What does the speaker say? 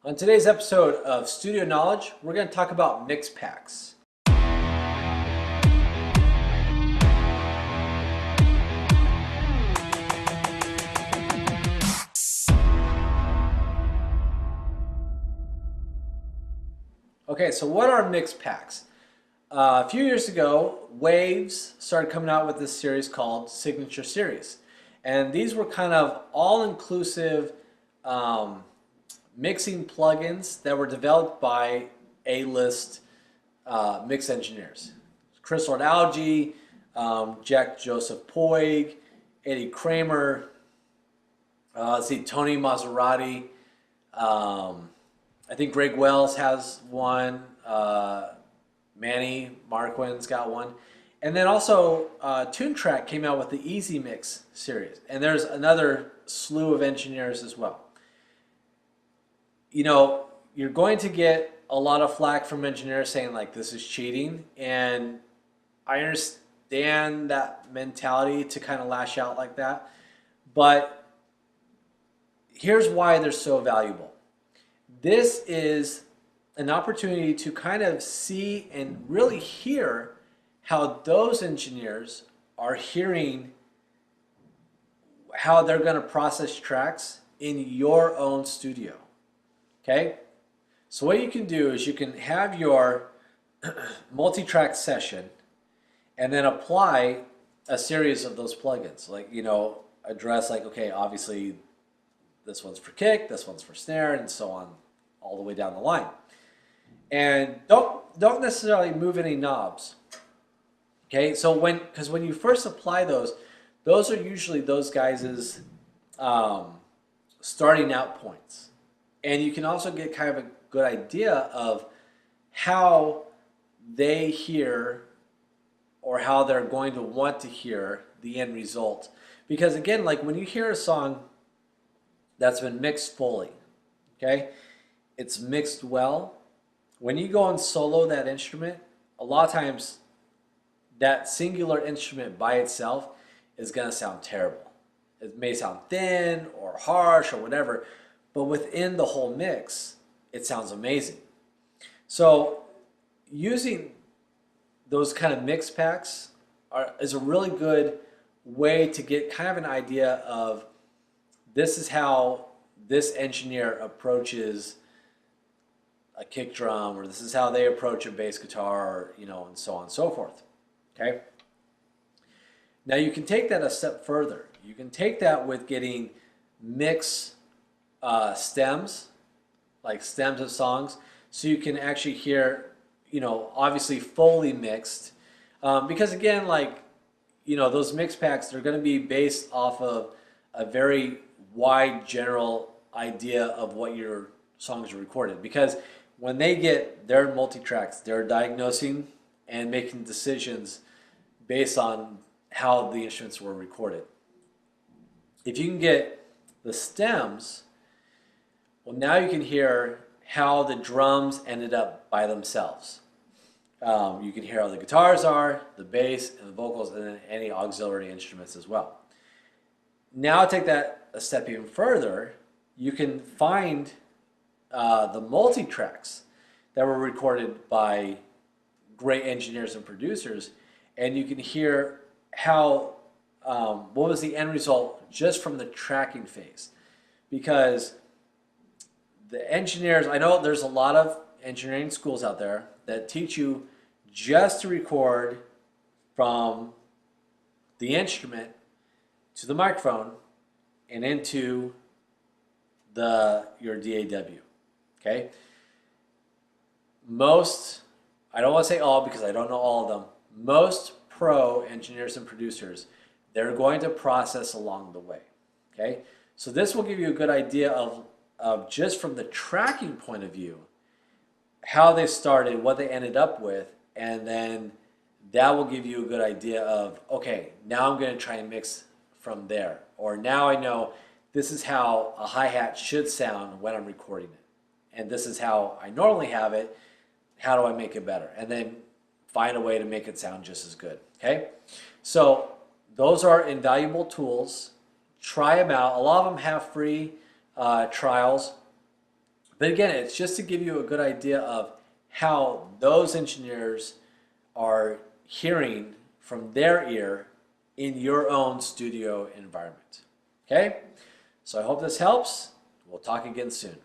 On today's episode of Studio Knowledge, we're going to talk about mix packs. Okay, so what are mix packs? A few years ago, Waves started coming out with this series called Signature Series. And these were kind of all-inclusive mixing plugins that were developed by A-list mix engineers. Chris Lord Alge, Jack Joseph Puig, Eddie Kramer, let's see, Tony Maserati, I think Greg Wells has one, Manny Marquin's got one. And then also Toontracks came out with the EZmix series. And there's another slew of engineers as well. You know, you're going to get a lot of flack from engineers saying like this is cheating, and I understand that mentality to kind of lash out like that, but here's why they're so valuable. This is an opportunity to kind of see and really hear how those engineers are hearing how they're going to process tracks in your own studio. Okay, so what you can do is you can have your multi-track session and then apply a series of those plugins. Like, you know, address like, okay, obviously this one's for kick, this one's for snare, and so on, all the way down the line. And don't necessarily move any knobs. Okay, so because when you first apply those are usually those guys' starting out points. And you can also get kind of a good idea of how they hear or how they're going to want to hear the end result. Because again, like when you hear a song that's been mixed fully, okay, it's mixed well. When you go and solo that instrument, a lot of times that singular instrument by itself is going to sound terrible. It may sound thin or harsh or whatever, but within the whole mix, it sounds amazing. So using those kind of mix packs is a really good way to get kind of an idea of this is how this engineer approaches a kick drum, or this is how they approach a bass guitar, or, you know, and so on and so forth. Okay. Now you can take that a step further. You can take that with getting mix stems, like stems of songs, so you can actually hear, you know, obviously fully mixed, because again, like, you know, those mix packs, they're going to be based off of a very wide general idea of what your songs are recorded, because when they get their multi-tracks, they're diagnosing and making decisions based on how the instruments were recorded. If you can get the stems, well, now you can hear how the drums ended up by themselves. You can hear how the guitars are, the bass, and the vocals, and then any auxiliary instruments as well. Now take that a step even further. You can find the multi-tracks that were recorded by great engineers and producers, and you can hear how what was the end result just from the tracking phase. Because the engineers, I know there's a lot of engineering schools out there that teach you just to record from the instrument to the microphone and into your DAW. Okay? Most, I don't want to say all because I don't know all of them, most pro engineers and producers, they're going to process along the way. Okay? So this will give you a good idea of just from the tracking point of view, how they started, what they ended up with, and then that will give you a good idea of, okay, now I'm going to try and mix from there. Or now I know this is how a hi-hat should sound when I'm recording it. And this is how I normally have it. How do I make it better? And then find a way to make it sound just as good. Okay? So those are invaluable tools. Try them out. A lot of them have free trials. But again, it's just to give you a good idea of how those engineers are hearing from their ear in your own studio environment. Okay? So I hope this helps. We'll talk again soon.